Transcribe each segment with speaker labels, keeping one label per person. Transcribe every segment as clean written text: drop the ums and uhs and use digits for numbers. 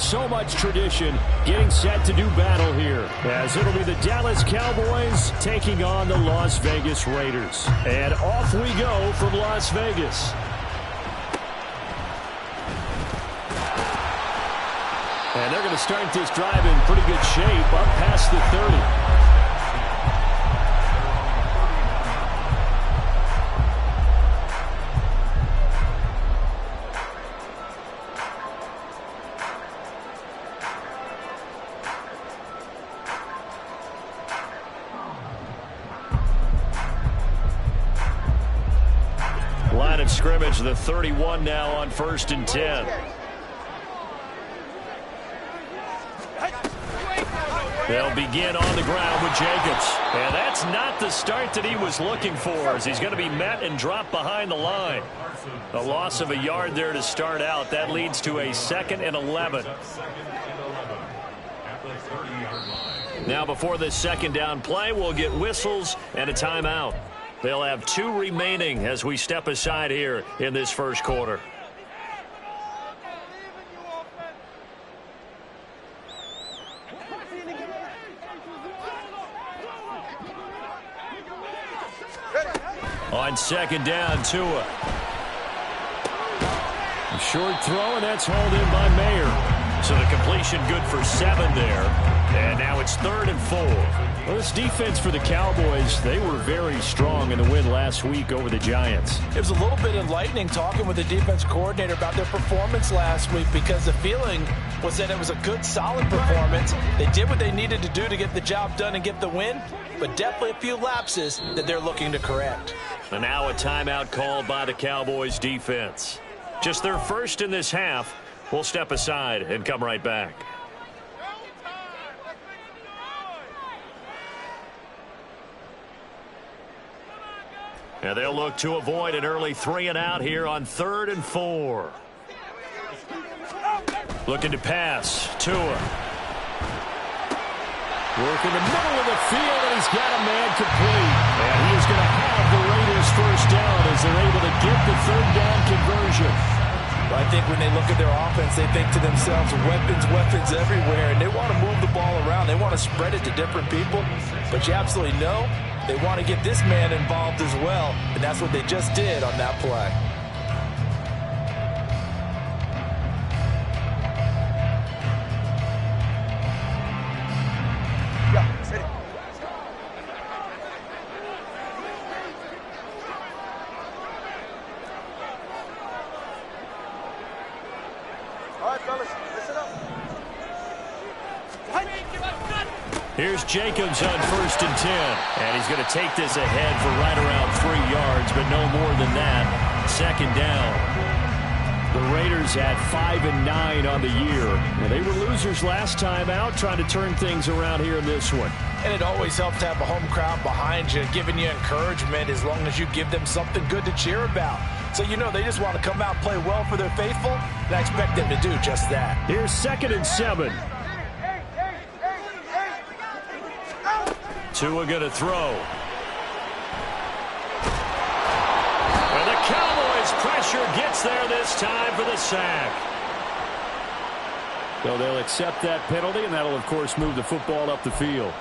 Speaker 1: so much tradition getting set to do battle here, as it'll be the Dallas Cowboys taking on the Las Vegas Raiders. And off we go from Las Vegas. And they're going to start this drive in pretty good shape, up past the 30. Line of scrimmage, the 31 now on 1st and 10. They'll begin on the ground with Jacobs. And that's not the start that he was looking for, as he's going to be met and dropped behind the line. A loss of a yard there to start out. That leads to a 2nd and 11. Now before this 2nd down play, we'll get whistles and a timeout. They'll have 2 remaining as we step aside here in this first quarter. On 2nd down, Tua. A short throw, and that's hauled in by Mayer. So the completion good for 7 there. And now it's 3rd and 4. Well, this defense for the Cowboys, they were very strong in the win last week over the Giants.
Speaker 2: It was a little bit enlightening talking with the defense coordinator about their performance last week, because the feeling was that it was a good, solid performance. They did what they needed to do to get the job done and get the win, but definitely a few lapses that they're looking to correct.
Speaker 1: And now a timeout called by the Cowboys defense. Just their first in this half. We'll step aside and come right back. And they'll look to avoid an early 3 and out here on 3rd and 4. Looking to pass. Tua. Work in the middle of the field, and he's got a man complete. And he is going to have the Raiders first down as they're able to get the 3rd down conversion.
Speaker 2: I think when they look at their offense, they think to themselves, weapons, weapons everywhere, and they want to move the ball around. They want to spread it to different people, but you absolutely know they want to get this man involved as well, and that's what they just did on that play.
Speaker 1: Here's Jacobs on 1st and 10. And he's going to take this ahead for right around 3 yards, but no more than that. 2nd down. The Raiders had 5 and 9 on the year. Well, they were losers last time out, trying to turn things around here in this one.
Speaker 2: And it always helps to have a home crowd behind you, giving you encouragement as long as you give them something good to cheer about. So you know they just want to come out and play well for their faithful, and I expect them to do just that.
Speaker 1: Here's 2nd and 7. Tua going to throw. And the Cowboys' pressure gets there this time for the sack. So they'll accept that penalty, and that'll, of course, move the football up the field.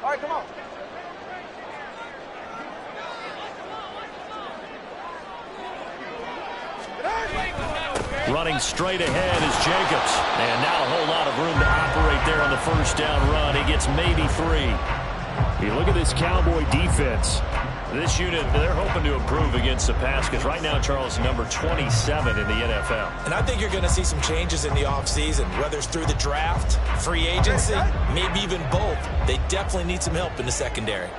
Speaker 2: All right, come on.
Speaker 1: Running straight ahead is Jacobs. And not a whole lot of room to operate there on the 1st down run. He gets maybe 3. You look at this Cowboy defense. This unit, they're hoping to improve against the pass, because right now, Charles, number 27 in the NFL.
Speaker 2: And I think you're going to see some changes in the offseason, whether it's through the draft, free agency, maybe even both. They definitely need some help in the secondary.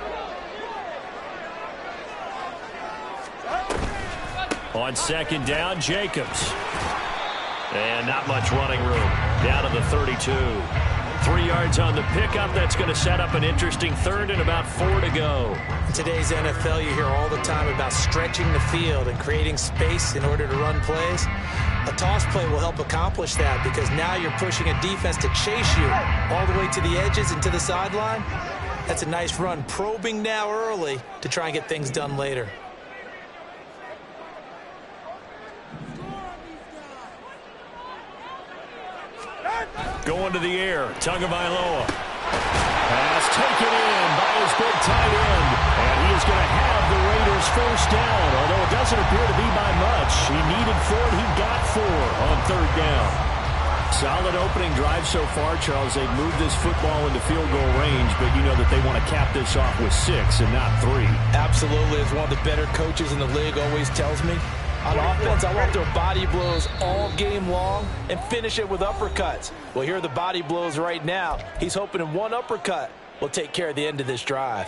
Speaker 1: On 2nd down, Jacobs. And not much running room. Down to the 32. 3 yards on the pickup. That's going to set up an interesting 3rd and about 4 to go.
Speaker 2: In today's NFL, you hear all the time about stretching the field and creating space in order to run plays. A toss play will help accomplish that because now you're pushing a defense to chase you all the way to the edges and to the sideline. That's a nice run, probing now early to try and get things done later.
Speaker 1: Going to the air, Tagovailoa. Pass taken in by his big tight end. And he is going to have the Raiders first down, although it doesn't appear to be by much. He needed 4, he got 4 on third down. Solid opening drive so far, Charles. They've moved this football into field goal range, but you know that they want to cap this off with 6 and not 3.
Speaker 2: Absolutely. As one of the better coaches in the league always tells me, on offense, I want their body blows all game long and finish it with uppercuts. Well, here are the body blows right now. He's hoping in one uppercut will take care of the end of this drive.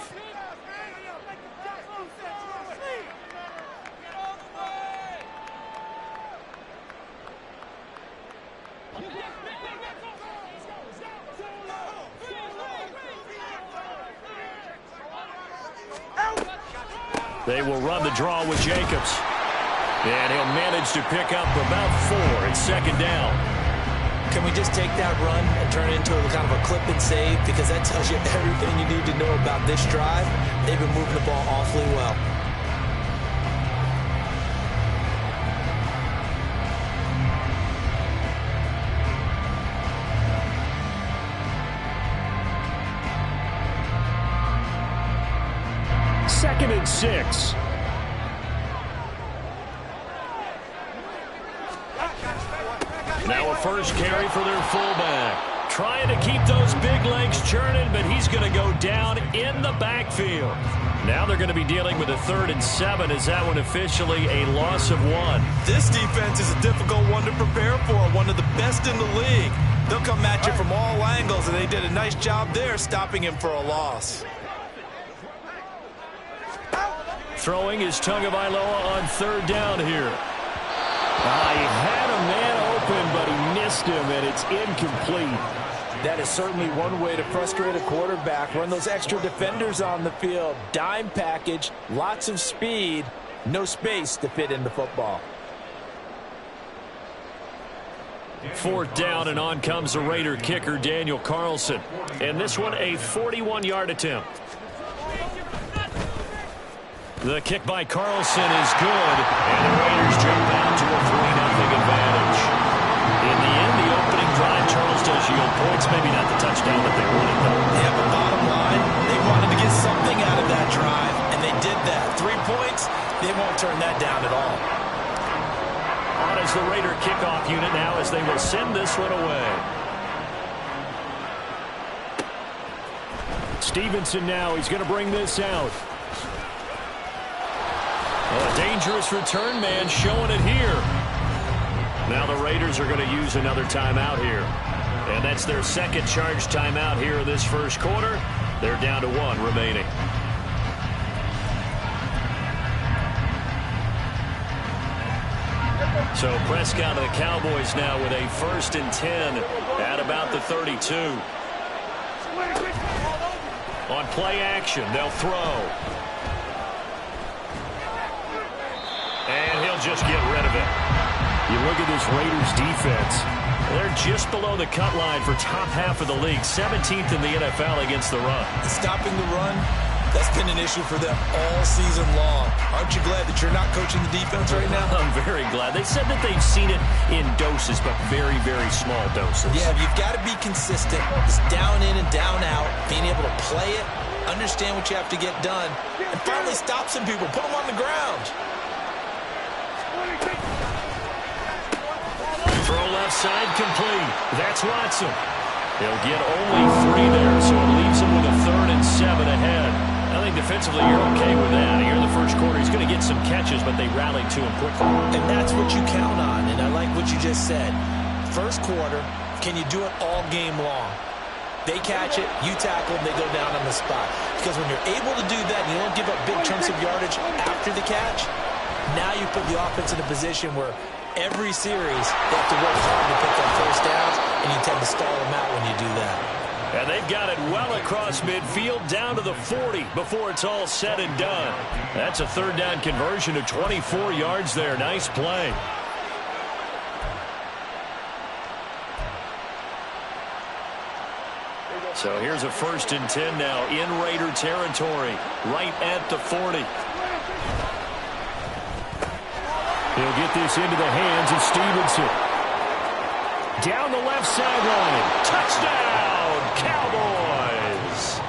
Speaker 1: They will run the draw with Jacobs. And he'll manage to pick up about 4 at second down.
Speaker 2: Can we just take that run and turn it into a kind of a clip and save? Because that tells you everything you need to know about this drive. They've been moving the ball awfully well.
Speaker 1: Second and 6. Now a first carry for their fullback. Trying to keep those big legs churning, but he's going to go down in the backfield. Now they're going to be dealing with a 3rd and 7. Is that one officially a loss of 1?
Speaker 2: This defense is a difficult one to prepare for, one of the best in the league. They'll come at you from all angles, and they did a nice job there stopping him for a loss.
Speaker 1: Throwing is Tagovailoa on third down here. He had a man open, but he missed him, and it's incomplete.
Speaker 2: That is certainly one way to frustrate a quarterback. Run those extra defenders on the field. Dime package, lots of speed, no space to fit in the football.
Speaker 1: 4th down, and on comes the Raider kicker, Daniel Carlson. And this one, a 41-yard attempt. The kick by Carlson is good, and the Raiders jump out to a 3-0 advantage. In the end, the opening drive, Charles, does yield points. Maybe not the touchdown that they wanted, though.
Speaker 2: Yeah, but bottom line, they wanted to get something out of that drive, and they did that. 3 points, they won't turn that down at all.
Speaker 1: On is the Raider kickoff unit now as they will send this one away. Stevenson now, he's going to bring this out. A dangerous return man showing it here. Now the Raiders are going to use another timeout here. And that's their second charge timeout here in this first quarter. They're down to 1 remaining. So Prescott of the Cowboys now with a 1st and 10 at about the 32. On play action, they'll throw. And he'll just get rid of it. You look at this Raiders defense. They're just below the cut line for top half of the league. 17th in the NFL against the run.
Speaker 2: Stopping the run, that's been an issue for them all season long. Aren't you glad that you're not coaching the defense right now?
Speaker 1: I'm very glad. They said that they've seen it in doses, but very, very small doses.
Speaker 2: Yeah, you've got to be consistent. It's down in and down out. Being able to play it, understand what you have to get done, and finally stop some people. Put them on the ground.
Speaker 1: Throw left side complete. That's Watson. He'll get only 3 there, so it leaves him with a 3rd and 7 ahead. I think defensively you're okay with that. Here in the first quarter, he's going to get some catches, but they rallied to him quickly.
Speaker 2: And that's what you count on, and I like what you just said. First quarter, can you do it all game long? They catch it, you tackle them, they go down on the spot. Because when you're able to do that and you don't give up big chunks of yardage after the catch, now you put the offense in a position where every series they have to work hard to pick up first downs, and you tend to stall them out when you do that.
Speaker 1: And they've got it well across midfield down to the 40 before it's all said and done. That's a 3rd down conversion of 24 yards there. Nice play. So here's a 1st and 10 now in Raider territory, right at the 40. He'll get this into the hands of Stevenson. Down the left sideline. Touchdown, Cowboys.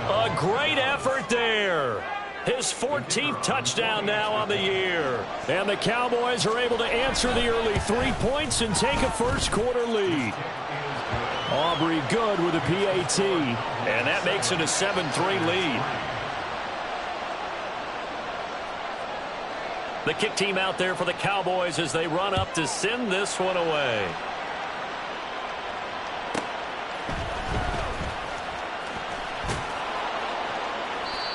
Speaker 1: A great effort there. His 14th touchdown now on the year. And the Cowboys are able to answer the early 3 points and take a first-quarter lead. Aubrey good with a PAT. And that makes it a 7-3 lead. The kick team out there for the Cowboys as they run up to send this one away.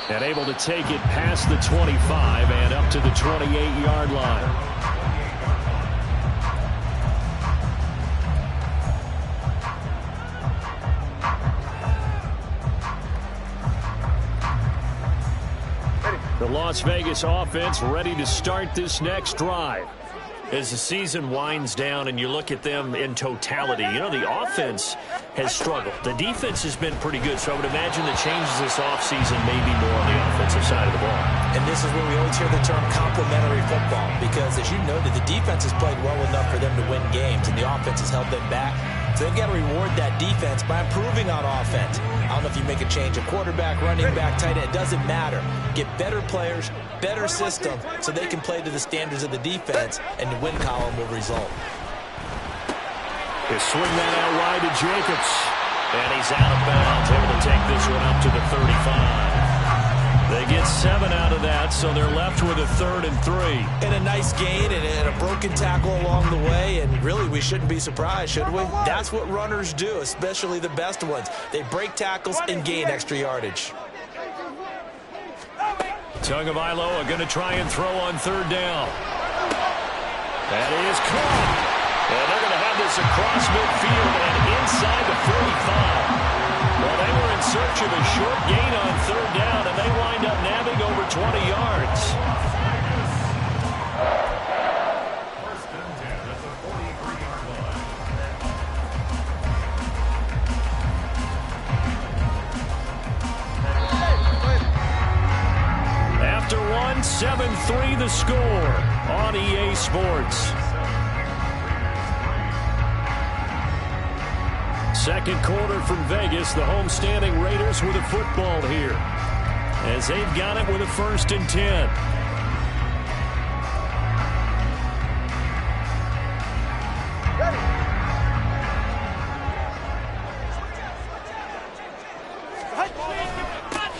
Speaker 1: And able to take it past the 25 and up to the 28-yard line. The Las Vegas offense ready to start this next drive. As the season winds down and you look at them in totality, you know, the offense has struggled. The defense has been pretty good, so I would imagine the changes this offseason may be more on the offensive side of the ball.
Speaker 2: And this is where we always hear the term complementary football, because as you noted, the defense has played well enough for them to win games, and the offense has held them back. So they've got to reward that defense by improving on offense. I don't know if you make a change of quarterback, running back, tight end. It doesn't matter. Get better players, better system, so they can play to the standards of the defense, and the win column will result.
Speaker 1: They swing that out wide to Jacobs. And he's out of bounds, able to take this one up to the 35. They get 7 out of that, so they're left with a 3rd and 3.
Speaker 2: And a nice gain and a broken tackle along the way, and really we shouldn't be surprised, should we? That's what runners do, especially the best ones. They break tackles and gain extra yardage.
Speaker 1: Tagovailoa going to try and throw on 3rd down. That is caught. And they're going to have this across midfield and inside the 45. Well, they were in search of a short gain on 3rd down, and they wind up nabbing over 20 yards. After one, 7-3 the score on EA Sports. Second quarter from Vegas, the homestanding Raiders with a football here, as they've got it with a 1st and 10.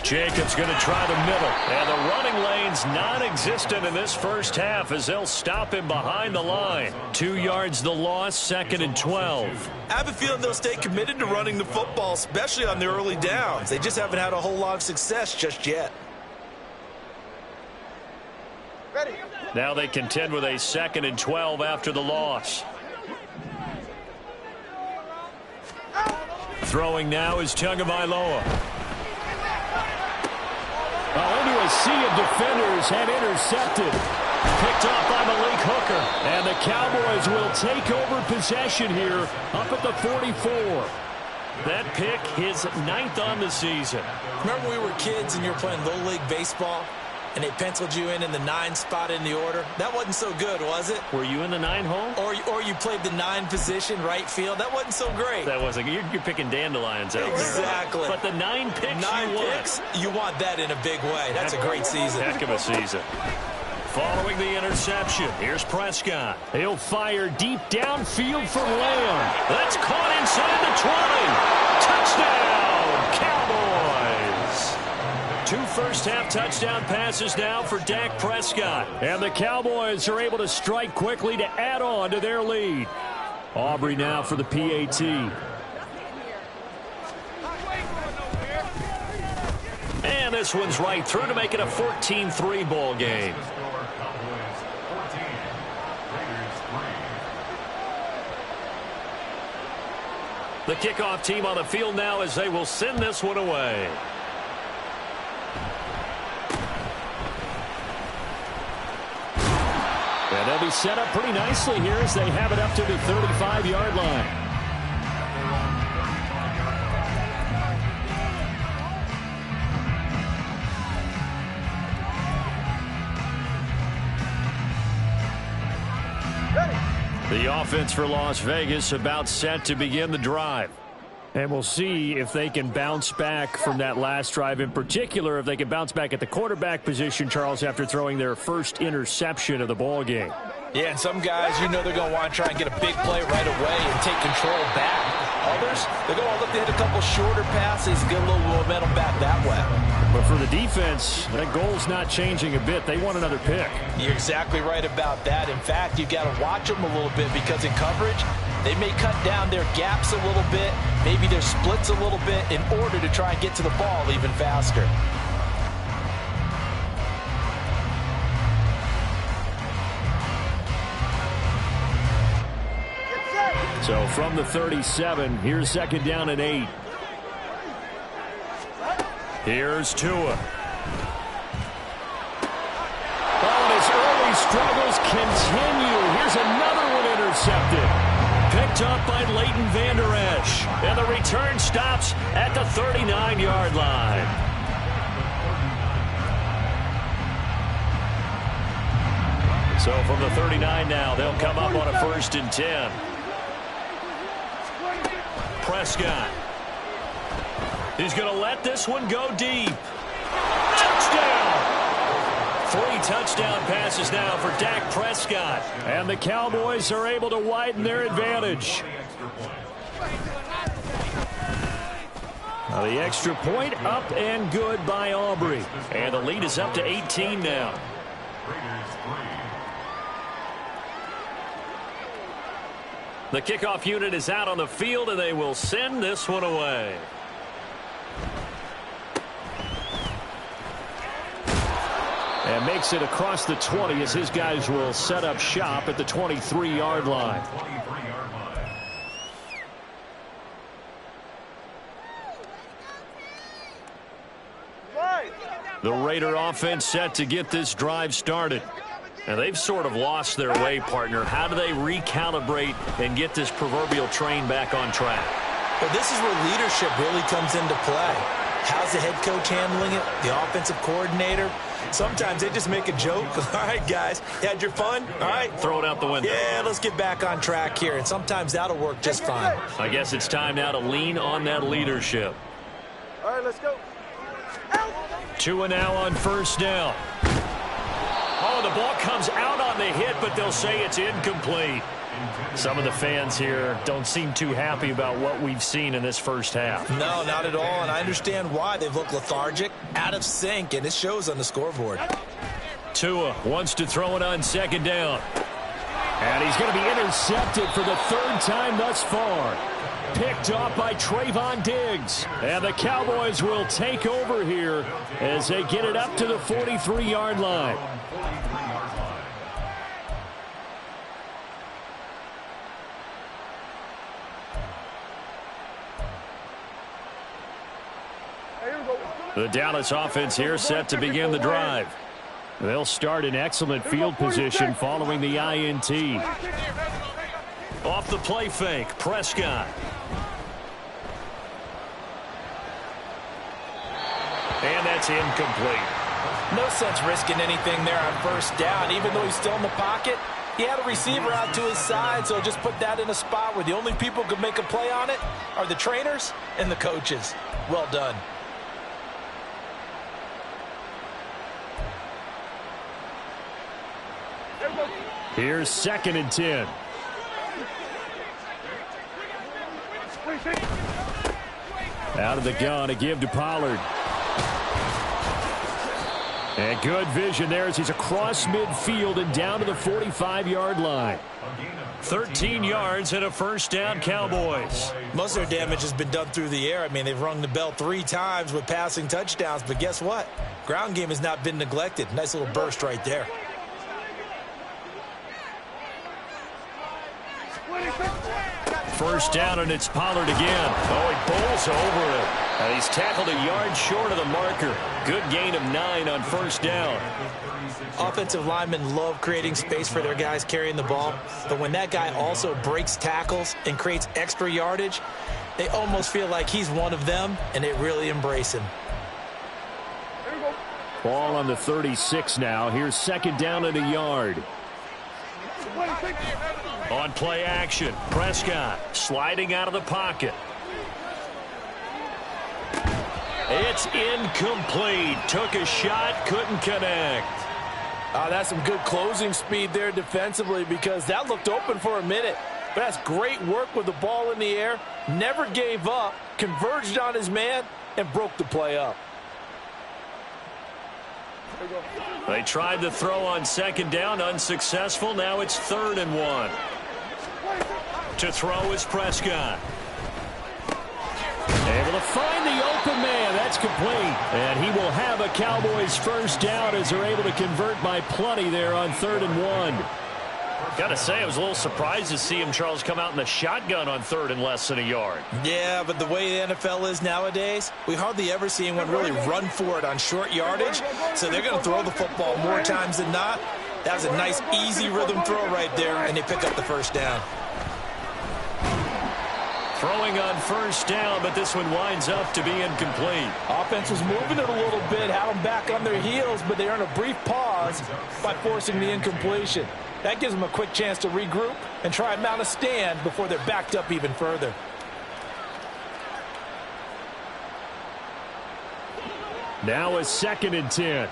Speaker 1: Jacobs going to try the middle, and the running lane's non-existent in this first half as they'll stop him behind the line. 2 yards the loss, 2nd and 12.
Speaker 2: I have a feeling they'll stay committed to running the football, especially on the early downs. They just haven't had a whole lot of success just yet.
Speaker 1: Now they contend with a 2nd and 12 after the loss. Throwing now is Tagovailoa. Into a sea of defenders and intercepted. Picked off by Malik Hooker. And the Cowboys will take over possession here up at the 44. That pick, his 9th on the season.
Speaker 2: Remember we were kids and you were playing Little League Baseball, and they penciled you in the 9 spot in the order? That wasn't so good, was it?
Speaker 1: Were you in the 9 hole?
Speaker 2: Or you played the 9 position, right field? That wasn't so great.
Speaker 1: That wasn't. You're picking dandelions out there.
Speaker 2: Exactly.
Speaker 1: But the 9 picks
Speaker 2: 9 picks, you want that in a big way. That's a great season.
Speaker 1: Heck of a season. Following the interception, here's Prescott. He'll fire deep downfield for Lamb. That's caught inside the 20. Touchdown, Cowboys. 2 first-half touchdown passes now for Dak Prescott. And the Cowboys are able to strike quickly to add on to their lead. Aubrey now for the PAT. And this one's right through to make it a 14-3 ball game. The kickoff team on the field now as they will send this one away. And they'll be set up pretty nicely here as they have it up to the 35-yard line. The offense for Las Vegas about set to begin the drive. And we'll see if they can bounce back from that last drive. In particular, if they can bounce back at the quarterback position, Charles, after throwing their first interception of the ball game.
Speaker 2: Yeah, and some guys, you know they're going to want to try and get a big play right away and take control back. Others, they're going to look to hit a couple shorter passes, get a little momentum back that way.
Speaker 1: But for the defense, that goal's not changing a bit. They want another pick.
Speaker 2: You're exactly right about that. In fact, you've got to watch them a little bit because in coverage, they may cut down their gaps a little bit, maybe their splits a little bit in order to try and get to the ball even faster.
Speaker 1: So from the 37, here's second down and 8. Here's Tua. Oh, and his early struggles continue. Here's another one intercepted. Picked up by Leighton Vander Esch. And the return stops at the 39-yard line. So from the 39 now, they'll come up on a 1st and 10. Prescott. He's going to let this one go deep. Touchdown! 3 touchdown passes now for Dak Prescott. And the Cowboys are able to widen their advantage. Now the extra point up and good by Aubrey. And the lead is up to 18 now. The kickoff unit is out on the field, and they will send this one away. And makes it across the 20 as his guys will set up shop at the 23-yard line. The Raider offense set to get this drive started. And they've sort of lost their way, partner. How do they recalibrate and get this proverbial train back on track?
Speaker 2: Well, this is where leadership really comes into play. How's the head coach handling it? The offensive coordinator? Sometimes they just make a joke. All right, guys, you had your fun? All right.
Speaker 1: Throw it out the window.
Speaker 2: Yeah, let's get back on track here. And sometimes that'll work just fine.
Speaker 1: I guess it's time now to lean on that leadership.
Speaker 3: All right, let's go.
Speaker 1: Tua now on 1st down. Oh, the ball comes out on the hit, but they'll say it's incomplete. Some of the fans here don't seem too happy about what we've seen in this first half.
Speaker 2: No, not at all, and I understand why. They've looked lethargic, out of sync, and it shows on the scoreboard.
Speaker 1: Tua wants to throw it on 2nd down. And he's going to be intercepted for the 3rd time thus far. Picked off by Trayvon Diggs. And the Cowboys will take over here as they get it up to the 43-yard line. The Dallas offense here set to begin the drive. They'll start in excellent field position following the INT. Off the play fake, Prescott. And that's incomplete.
Speaker 2: No sense risking anything there on 1st down. Even though he's still in the pocket, he had a receiver out to his side, so just put that in a spot where the only people who can make a play on it are the trainers and the coaches. Well done.
Speaker 1: Here's 2nd and 10. Out of the gun, a give to Pollard. And good vision there as he's across midfield and down to the 45-yard line. 13 yards and a 1st down, Cowboys.
Speaker 2: Most of their damage has been done through the air. I mean, they've rung the bell 3 times with passing touchdowns, but guess what? Ground game has not been neglected. Nice little burst right there.
Speaker 1: First down, and it's Pollard again. Oh, he bowls over it. And he's tackled a yard short of the marker. Good gain of 9 on 1st down.
Speaker 2: Offensive linemen love creating space for their guys carrying the ball, but when that guy also breaks tackles and creates extra yardage, they almost feel like he's one of them, and they really embrace him.
Speaker 1: Ball on the 36 now. Here's 2nd down and a yard. On play action, Prescott sliding out of the pocket. It's incomplete. Took a shot, couldn't connect.
Speaker 2: That's some good closing speed there defensively because that looked open for a minute. But that's great work with the ball in the air. Never gave up, converged on his man, and broke the play up.
Speaker 1: They tried to throw on second down, unsuccessful. Now it's 3rd and 1. To throw is Prescott. Able to find the open man. That's complete. And he will have a Cowboys first down as they're able to convert by plenty there on 3rd and 1. Got to say, I was a little surprised to see him, Charles, come out in the shotgun on 3rd and less than a yard.
Speaker 2: Yeah, but the way the NFL is nowadays, we hardly ever see anyone really run for it on short yardage. So they're going to throw the football more times than not. That was a nice, easy rhythm throw right there, and they pick up the first down.
Speaker 1: Throwing on first down, but this one winds up to be incomplete.
Speaker 2: Offense was moving it a little bit, had them back on their heels, but they earn a brief pause by forcing the incompletion. That gives them a quick chance to regroup and try and mount a stand before they're backed up even further.
Speaker 1: Now a 2nd and 10.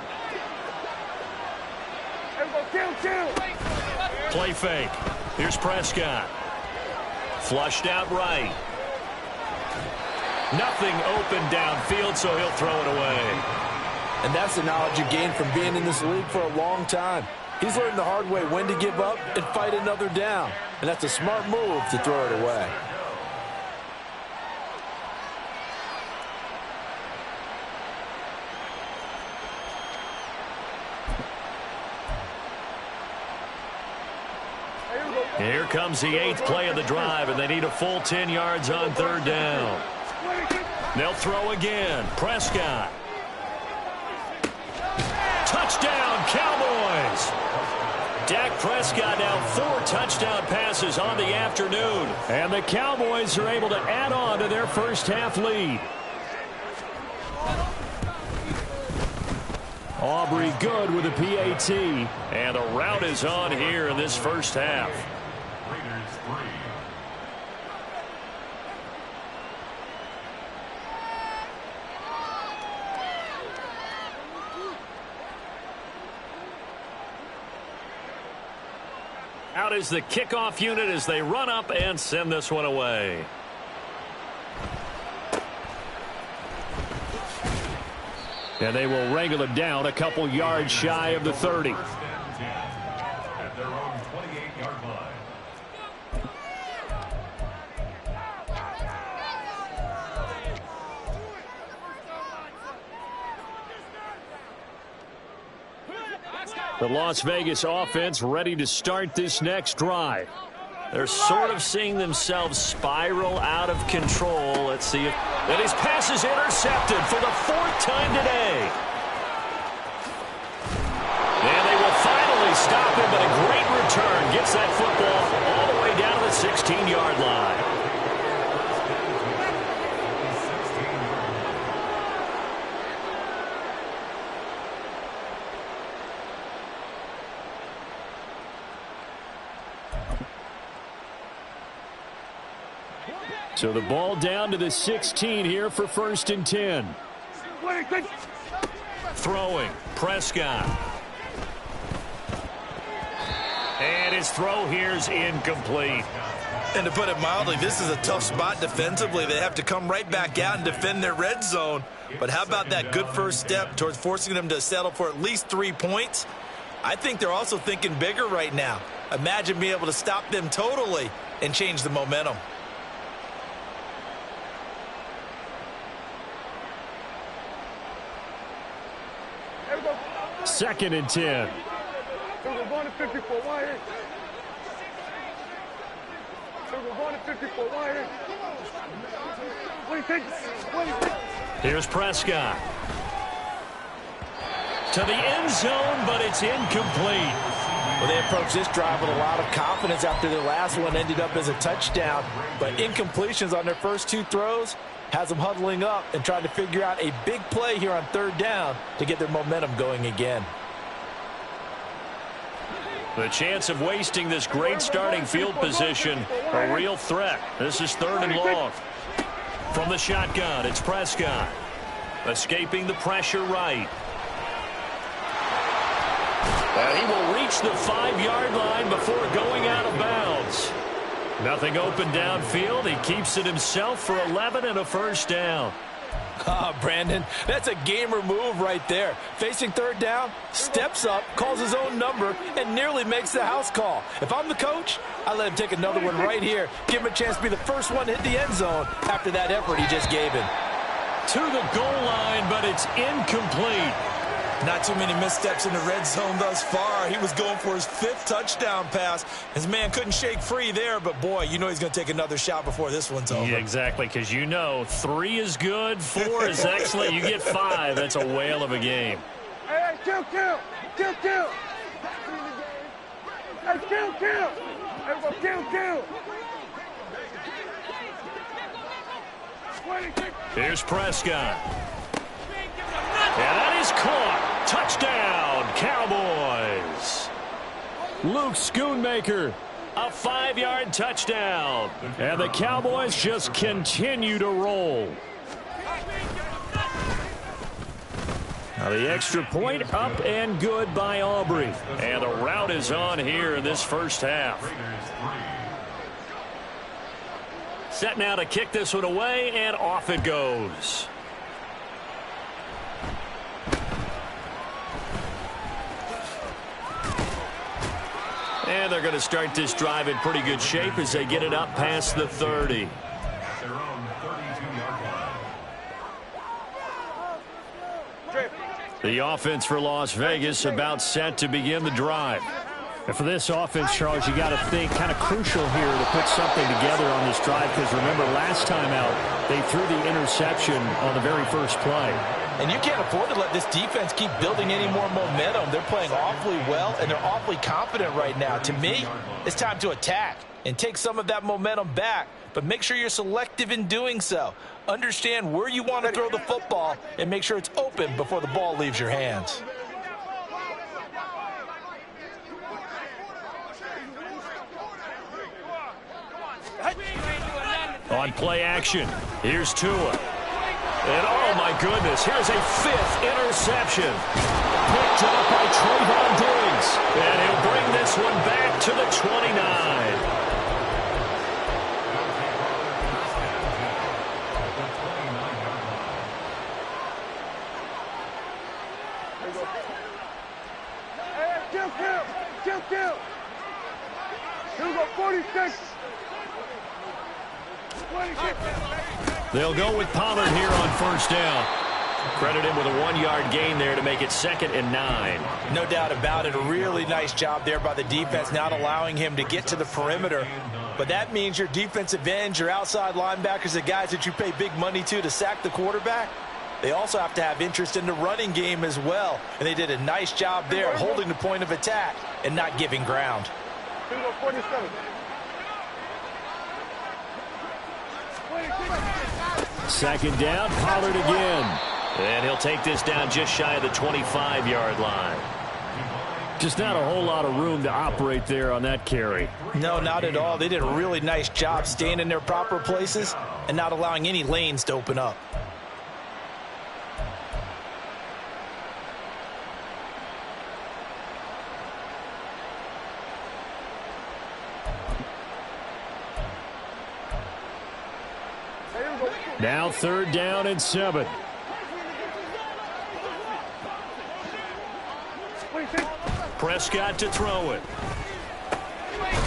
Speaker 1: Play fake. Here's Prescott. Flushed out right. Nothing open downfield, so he'll throw it away.
Speaker 2: And that's the knowledge you gain from being in this league for a long time. He's learned the hard way when to give up and fight another down. And that's a smart move to throw it away.
Speaker 1: Here comes the 8th play of the drive, and they need a full 10 yards on 3rd down. They'll throw again. Prescott. Touchdown, Cowboys! Dak Prescott now 4 touchdown passes on the afternoon. And the Cowboys are able to add on to their first half lead. Aubrey good with a PAT. And the route is on here in this first half. Out is the kickoff unit as they run up and send this one away. And they will wrangle it down a couple yards shy of the 30.
Speaker 4: At their own 28-yard line.
Speaker 1: The Las Vegas offense ready to start this next drive. They're sort of seeing themselves spiral out of control. Let's see if... And his pass is intercepted for the 4th time today. And they will finally stop him, but a great return gets that football all the way down to the 16-yard line. So the ball down to the 16 here for 1st and 10. Throwing, Prescott. And his throw here's incomplete.
Speaker 2: And to put it mildly, this is a tough spot defensively. They have to come right back out and defend their red zone. But how about that good first step towards forcing them to settle for at least 3 points? I think they're also thinking bigger right now. Imagine being able to stop them totally and change the momentum.
Speaker 1: Second and 10.
Speaker 3: So we're going to 54 wide.
Speaker 1: Here's Prescott. To the end zone, but it's incomplete.
Speaker 2: Well, they approached this drive with a lot of confidence after their last one ended up as a touchdown. But incompletions on their first 2 throws has them huddling up and trying to figure out a big play here on 3rd down to get their momentum going again.
Speaker 1: The chance of wasting this great starting field position, a real threat. This is 3rd and long. From the shotgun, it's Prescott. Escaping the pressure right. And he will reach the 5-yard line before going out of bounds. Nothing open downfield. He keeps it himself for 11 and a first down.
Speaker 2: Brandon, that's a gamer move right there. Facing 3rd down, steps up, calls his own number, and nearly makes the house call. If I'm the coach, I let him take another one right here. Give him a chance to be the first one to hit the end zone after that effort he just gave him.
Speaker 1: To the goal line, but it's incomplete.
Speaker 2: Not too many missteps in the red zone thus far. He was going for his 5th touchdown pass. His man couldn't shake free there, but boy, you know he's going to take another shot before this one's over.
Speaker 1: Yeah, exactly, because you know 3 is good, 4 is excellent. You get 5. That's a whale of a game.
Speaker 3: Hey, kill. Hey, kill. Hey, kill.
Speaker 1: Here's Prescott. And that is caught. Touchdown, Cowboys. Luke Schoonmaker, a 5-yard touchdown. And the Cowboys just continue to roll. Now the extra point up and good by Aubrey. And the route is on here in this first half. Set now to kick this one away, and off it goes. And they're going to start this drive in pretty good shape as they get it up past the 30.
Speaker 4: Their own 32-yard line.
Speaker 1: The offense for Las Vegas about set to begin the drive.
Speaker 5: And for this offense, Charles, you got to think kind of crucial here to put something together on this drive, because remember last time out they threw the interception on the very first play.
Speaker 2: And you can't afford to let this defense keep building any more momentum. They're playing awfully well, and they're awfully confident right now. To me, it's time to attack and take some of that momentum back, but make sure you're selective in doing so. Understand where you want to throw the football and make sure it's open before the ball leaves your hands.
Speaker 1: On play action, here's Tua. And oh my goodness, here's a 5th interception. Picked up by Trayvon Diggs. And he'll bring this one back to the 29.
Speaker 3: Hey, kill. Here we go, 46. 26.
Speaker 1: They'll go with Pollard here on first down. Credit him with a 1-yard gain there to make it 2nd and 9.
Speaker 2: No doubt about it. A really nice job there by the defense, not allowing him to get to the perimeter. But that means your defensive ends, your outside linebackers, the guys that you pay big money to sack the quarterback, they also have to have interest in the running game as well. And they did a nice job there holding the point of attack and not giving ground.
Speaker 3: Here we go, 47.
Speaker 1: 2nd down, Pollard again. And he'll take this down just shy of the 25-yard line. Just not a whole lot of room to operate there on that carry.
Speaker 2: No, not at all. They did a really nice job staying in their proper places and not allowing any lanes to open up.
Speaker 1: Now 3rd down and 7. Prescott to throw it.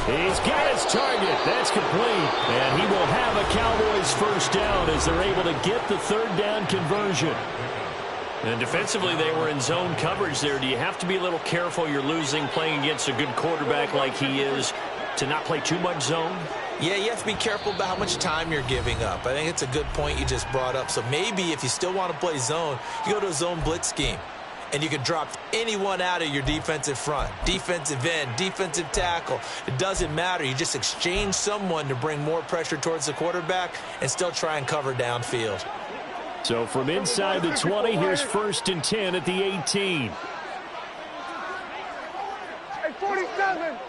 Speaker 1: He's got his target. That's complete. And he will have a Cowboys first down as they're able to get the 3rd down conversion. And defensively, they were in zone coverage there. Do you have to be a little careful? You're losing playing against a good quarterback like he is to not play too much zone?
Speaker 2: Yeah, you have to be careful about how much time you're giving up. I think it's a good point you just brought up. So maybe if you still want to play zone, you go to a zone blitz scheme. And you can drop anyone out of your defensive front. Defensive end, defensive tackle. It doesn't matter. You just exchange someone to bring more pressure towards the quarterback and still try and cover downfield.
Speaker 1: So from inside the 20, here's 1st and 10 at the 18.
Speaker 3: Hey, 47. 47.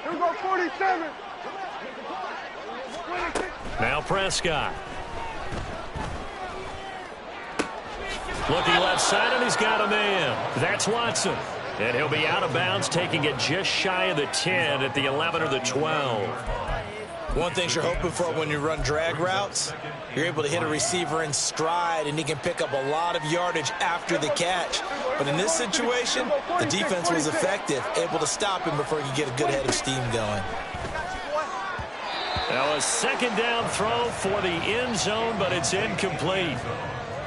Speaker 3: Here go 47. 26.
Speaker 1: Now Prescott. Looking left side, and he's got a man. That's Watson. And he'll be out of bounds, taking it just shy of the 10 at the 11 or the 12.
Speaker 2: One thing you're hoping for when you run drag routes, you're able to hit a receiver in stride, and he can pick up a lot of yardage after the catch. But in this situation, the defense was effective, able to stop him before he could get a good head of steam going.
Speaker 1: Now a second down throw for the end zone, but it's incomplete.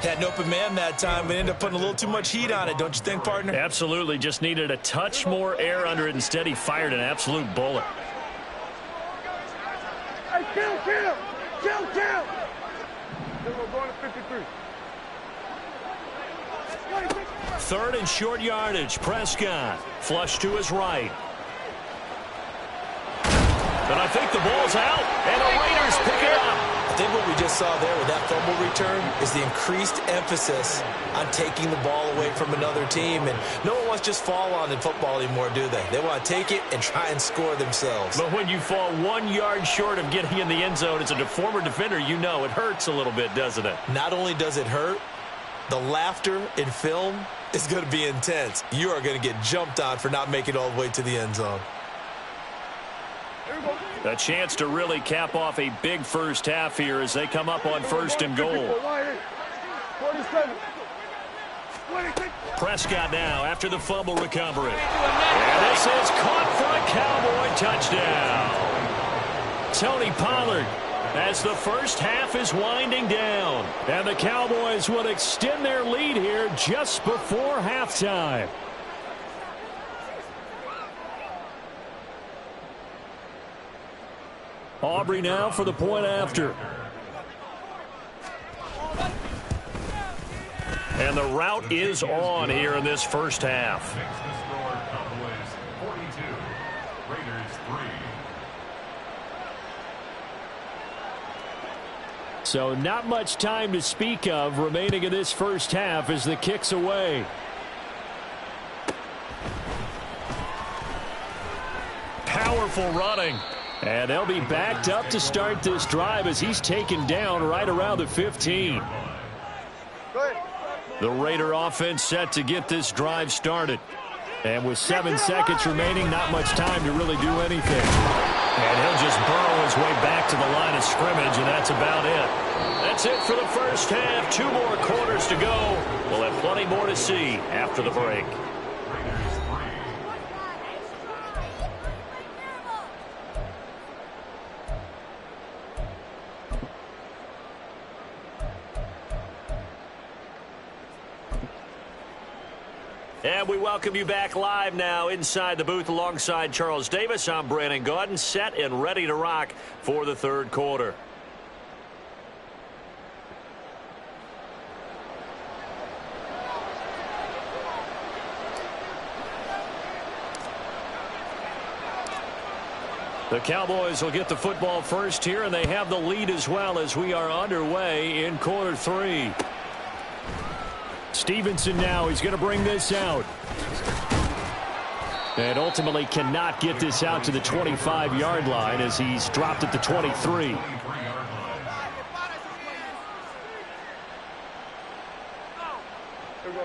Speaker 2: Had an open man that time, but ended up putting a little too much heat on it, don't you think, partner?
Speaker 1: Absolutely. Just needed a touch more air under it. Instead, he fired an absolute bullet.
Speaker 3: Hey, kill. Here we're going to 53. 26.
Speaker 1: Third and short yardage. Prescott. Flush to his right. But I think the ball's out, and the Raiders pick it up.
Speaker 2: I think what we just saw there with that fumble return is the increased emphasis on taking the ball away from another team. And no one wants to just fall on in football anymore, do they? They want to take it and try and score themselves.
Speaker 1: But when you fall 1 yard short of getting in the end zone as a former defender, you know it hurts a little bit, doesn't it?
Speaker 2: Not only does it hurt, the laughter in film is going to be intense. You are going to get jumped on for not making it all the way to the end zone.
Speaker 1: A chance to really cap off a big first half here as they come up on first and goal.
Speaker 3: 47. 26.
Speaker 1: Prescott now after the fumble recovery. And this is caught for a Cowboy touchdown. Tony Pollard as the first half is winding down. And the Cowboys will extend their lead here just before halftime. Aubrey now for the point after. And the route is on here in this first half. So not much time to speak of remaining in this first half as the kick's away. Powerful running. And they'll be backed up to start this drive as he's taken down right around the 15. The Raider offense set to get this drive started. And with 7 seconds remaining, not much time to really do anything. And he'll just burrow his way back to the line of scrimmage, and that's about it. That's it for the first half. 2 more quarters to go. We'll have plenty more to see after the break. And we welcome you back live now inside the booth alongside Charles Davis. I'm Brandon Gaudin, set and ready to rock for the third quarter. The Cowboys will get the football first here, and they have the lead as well as we are underway in quarter 3. Stevenson now, he's going to bring this out. And ultimately cannot get this out to the 25-yard line as he's dropped at the 23.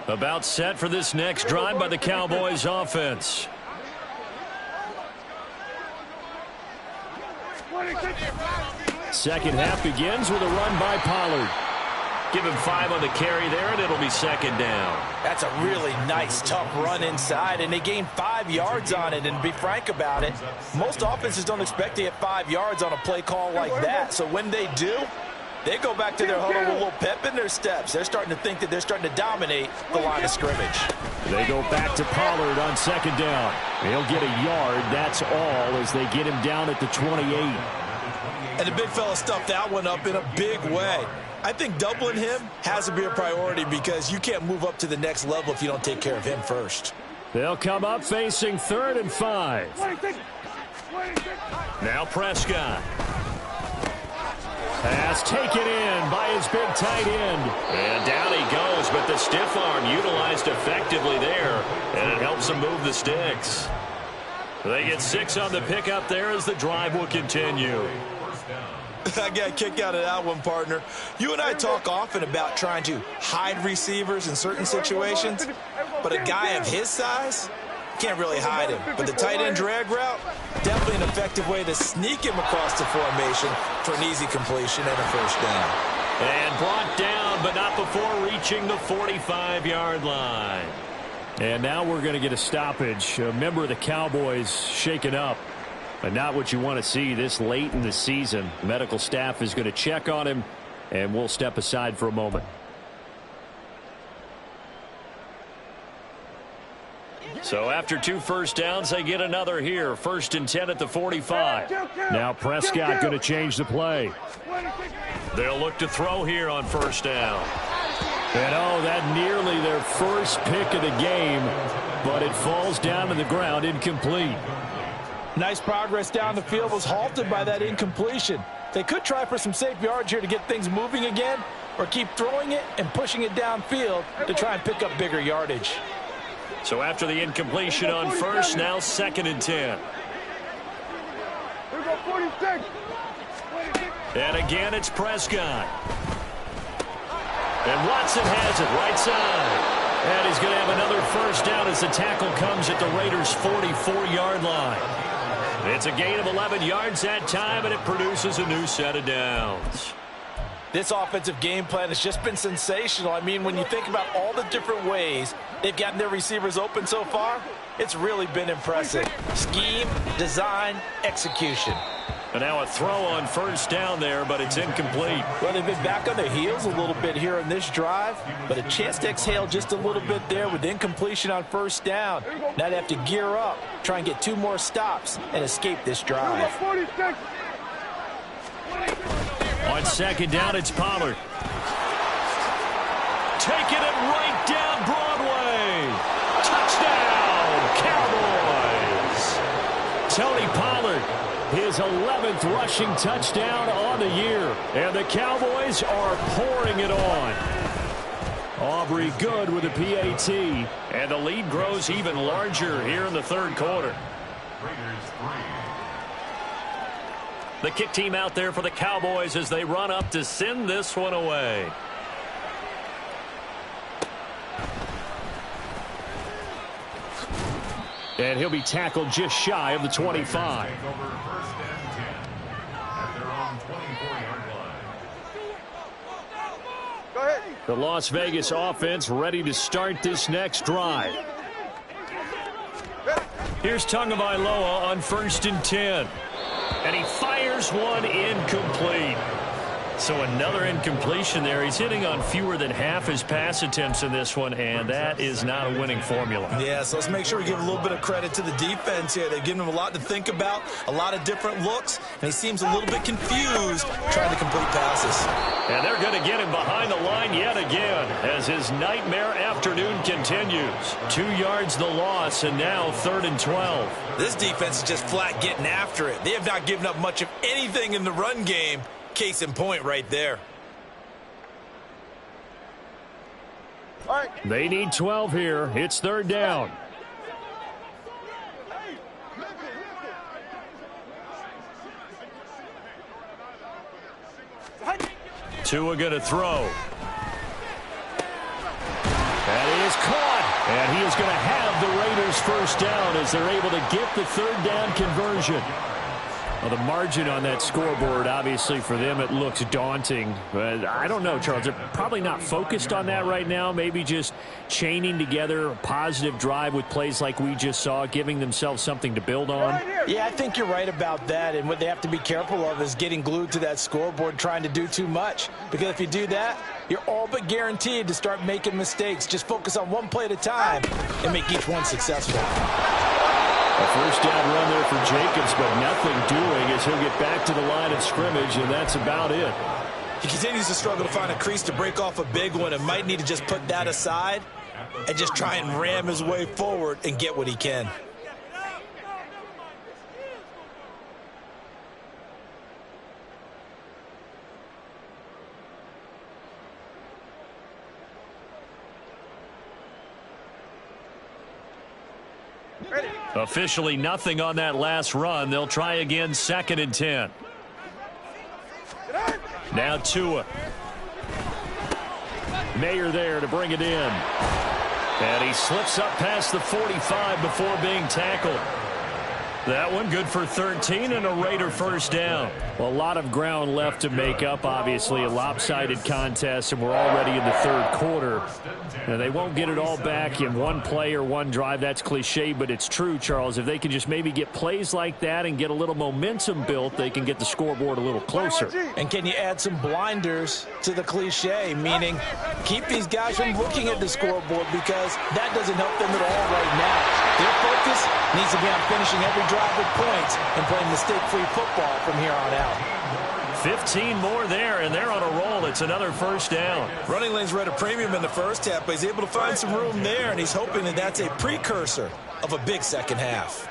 Speaker 1: About set for this next drive by the Cowboys offense. Second half begins with a run by Pollard. Give him 5 on the carry there, and it'll be second down.
Speaker 2: That's a really nice, tough run inside, and they gained 5 yards on it. And to be frank about it, most offenses don't expect to get 5 yards on a play call like that. So when they do, they go back to their huddle with a little pep in their steps. They're starting to think that they're starting to dominate the line of scrimmage.
Speaker 1: They go back to Pollard on second down. He'll get a yard, that's all, as they get him down at the 28.
Speaker 2: And the big fella stuffed that one up in a big way. I think doubling him has to be a priority because you can't move up to the next level if you don't take care of him first.
Speaker 1: They'll come up facing 3rd and 5. Now Prescott. Pass taken in by his big tight end. And down he goes, but the stiff arm utilized effectively there, and it helps him move the sticks. They get 6 on the pickup there as the drive will continue.
Speaker 2: I got a kick out of that one, partner. You and I talk often about trying to hide receivers in certain situations, but a guy of his size can't really hide him. But the tight end drag route, definitely an effective way to sneak him across the formation for an easy completion and a first down.
Speaker 1: And brought down, but not before reaching the 45-yard line. And now we're going to get a stoppage. A member of the Cowboys shaken up. But not what you want to see this late in the season. Medical staff is going to check on him, and we'll step aside for a moment. So after 2 first downs, they get another here. 1st and 10 at the 45. Now Prescott going to change the play. They'll look to throw here on 1st down. And oh, that nearly their first pick of the game, but it falls down to the ground incomplete.
Speaker 2: Nice progress down the field, was halted by that incompletion. They could try for some safe yards here to get things moving again, or keep throwing it and pushing it downfield to try and pick up bigger yardage.
Speaker 1: So after the incompletion on 1st, now 2nd and 10. And again, it's Prescott. And Watson has it right side. And he's going to have another first down as the tackle comes at the Raiders' 44-yard line. It's a gain of 11 yards that time, and it produces a new set of downs.
Speaker 2: This offensive game plan has just been sensational. I mean, when you think about all the different ways they've gotten their receivers open so far, it's really been impressive. Scheme, design, execution.
Speaker 1: And now a throw on 1st down there, but it's incomplete.
Speaker 2: Well, they've been back on their heels a little bit here in this drive, but a chance to exhale just a little bit there with incompletion on 1st down. Now they have to gear up, try and get 2 more stops, and escape this drive.
Speaker 1: On 2nd down, it's Pollard. Taking it right down Broadway. Touchdown, Cowboys. Tony Pollard, his 11th rushing touchdown on the year. And the Cowboys are pouring it on. Aubrey good with a PAT. And the lead grows even larger here in the 3rd quarter. The kick team out there for the Cowboys as they run up to send this one away. And he'll be tackled just shy of the 25. The Las Vegas offense ready to start this next drive. Here's Tagovailoa on 1st and 10. And he fires one incomplete. So another incompletion there. He's hitting on fewer than half his pass attempts in this one, and that is not a winning formula.
Speaker 2: Yeah, so let's make sure we give a little bit of credit to the defense here. They've given him a lot to think about, a lot of different looks, and he seems a little bit confused trying to complete passes.
Speaker 1: And they're going to get him behind the line yet again as his nightmare afternoon continues. 2 yards the loss, and now 3rd and 12.
Speaker 2: This defense is just flat getting after it. They have not given up much of anything in the run game. Case in point right there.
Speaker 1: They need 12 here. It's 3rd down. Tua going to throw. And he is caught. And he is going to have the Raiders' 1st down as they're able to get the 3rd down conversion. Well, the margin on that scoreboard, obviously, for them, it looks daunting. But I don't know, Charles. They're probably not focused on that right now. Maybe just chaining together a positive drive with plays like we just saw, giving themselves something to build on.
Speaker 2: Yeah, I think you're right about that. And what they have to be careful of is getting glued to that scoreboard, trying to do too much. Because if you do that, you're all but guaranteed to start making mistakes. Just focus on one play at a time and make each one successful.
Speaker 1: A 1st down run there for Jacobs, but nothing doing as he'll get back to the line of scrimmage, and that's about it.
Speaker 2: He continues to struggle to find a crease to break off a big one and might need to just put that aside and just try and ram his way forward and get what he can.
Speaker 1: Officially nothing on that last run. They'll try again, 2nd and 10. Now Tua. Mayer there to bring it in. And he slips up past the 45 before being tackled. That one good for 13 and a Raider first down.
Speaker 5: Well, a lot of ground left to make up, obviously. A lopsided contest, and we're already in the 3rd quarter. Now, they won't get it all back in one play or one drive. That's cliche, but it's true, Charles. If they can just maybe get plays like that and get a little momentum built, they can get the scoreboard a little closer.
Speaker 2: And can you add some blinders to the cliche, meaning keep these guys from looking at the scoreboard, because that doesn't help them at all right now. Their focus needs to be on finishing every drive with points and playing mistake-free football from here on out.
Speaker 1: 15 more there, and they're on a roll. It's another first down.
Speaker 2: Running lanes were at a premium in the first half, but he's able to find some room there, and he's hoping that that's a precursor of a big second half.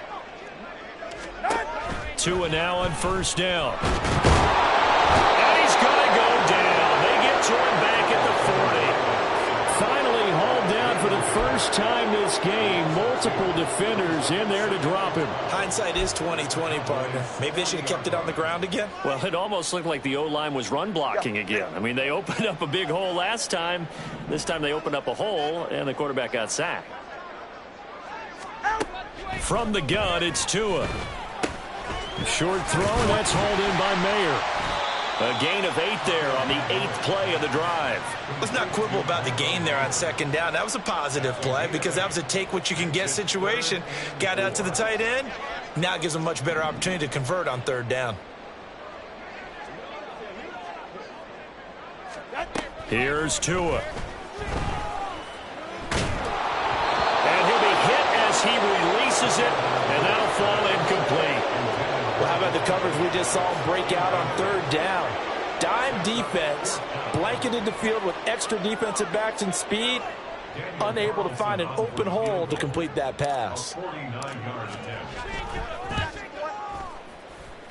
Speaker 1: Tua now on first down. And he's going to go down. They get to him back at the 40. Finally hauled down for the first time this game. Multiple defenders in there to drop him.
Speaker 2: Hindsight is 20/20, partner. Maybe they should have kept it on the ground again.
Speaker 1: Well, it almost looked like the O-line was run blocking again. I mean, they opened up a big hole last time. This time they opened up a hole, and the quarterback got sacked. From the gun, it's Tua. Short throw, and that's hauled in by Mayer. A gain of 8 there on the 8th play of the drive.
Speaker 2: Let's not quibble about the gain there on 2nd down. That was a positive play because that was a take-what-you-can-get situation. Got out to the tight end. Now it gives them a much better opportunity to convert on 3rd down.
Speaker 1: Here's Tua. And he'll be hit as he releases it, and that'll fall incomplete.
Speaker 2: Well, how about the coverage we just saw him break out on 3rd down? Dime defense, blanketed the field with extra defensive backs and speed, unable to find an open hole to complete that pass.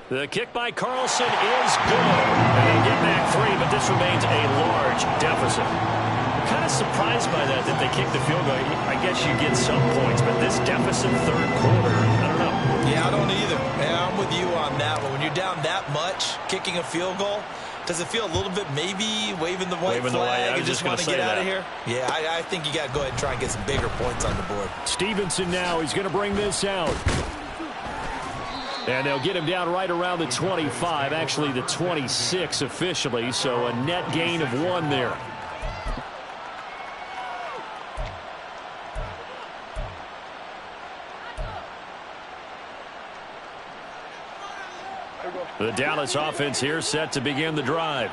Speaker 1: The kick by Carlson is good. And they'll get back 3, but this remains a large deficit. I'm kind of surprised by that they kicked the field goal. I guess you get some points, but this deficit 3rd quarter, I don't know.
Speaker 2: Yeah, I don't either. Yeah, I'm with you on that one. When you're down that much, kicking a field goal, does it feel a little bit maybe waving the white flag and just want to get out of here? Yeah, I think you got to go ahead and try and get some bigger points on the board.
Speaker 5: Stevenson now, he's going to bring this out. And they'll get him down right around the 25, actually the 26 officially, so a net gain of 1 there. The Dallas offense here set to begin the drive.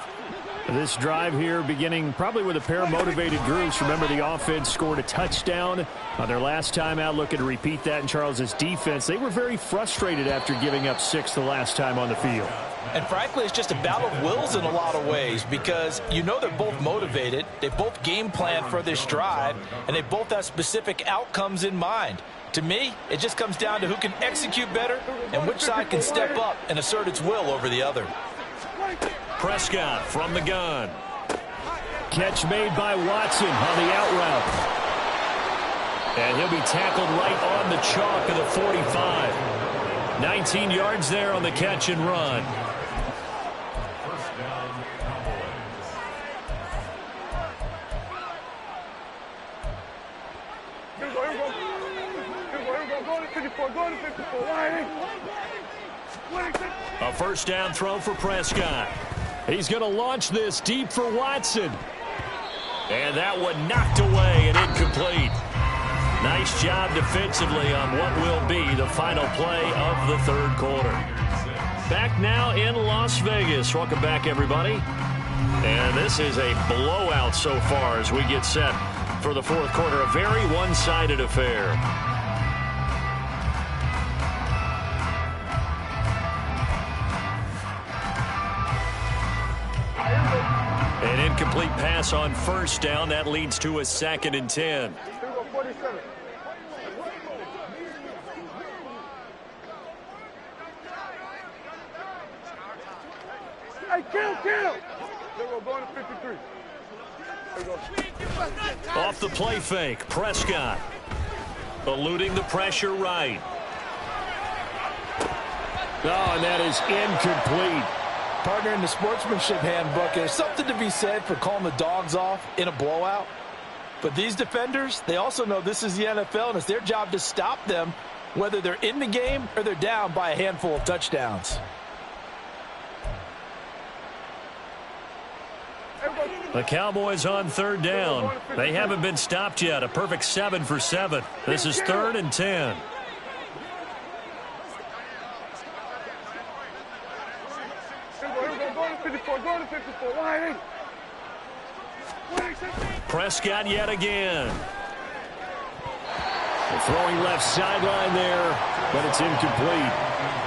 Speaker 5: This drive here beginning probably with a pair of motivated groups. Remember, the offense scored a touchdown on their last time out. Looking to repeat that in Charles's defense. They were very frustrated after giving up 6 the last time on the field.
Speaker 2: And frankly, it's just a battle of wills in a lot of ways because you know they're both motivated. They both game plan for this drive, and they both have specific outcomes in mind. To me, it just comes down to who can execute better and which side can step up and assert its will over the other.
Speaker 1: Prescott from the gun.
Speaker 5: Catch made by Watson on the out route.
Speaker 1: And he'll be tackled right on the chalk of the 45. 19 yards there on the catch and run. A first down throw for Prescott.
Speaker 5: He's going to launch this deep for Watson.
Speaker 1: And that one knocked away and incomplete. Nice job defensively on what will be the final play of the 3rd quarter. Back now in Las Vegas. Welcome back, everybody. And this is a blowout so far as we get set for the 4th quarter. A very one-sided affair. An incomplete pass on first down. That leads to a 2nd and 10.
Speaker 3: Hey, kill! They're going to 53.
Speaker 1: Off the play fake, Prescott. Eluding the pressure right.
Speaker 5: Oh, and that is incomplete.
Speaker 2: Partner, in the sportsmanship handbook, there's something to be said for calling the dogs off in a blowout. But these defenders, they also know this is the NFL, and it's their job to stop them, whether they're in the game or they're down by a handful of touchdowns.
Speaker 1: The Cowboys on third down. They haven't been stopped yet. A perfect 7 for 7. This is 3rd and 10. Prescott yet again.
Speaker 5: Throwing left sideline there, but it's incomplete.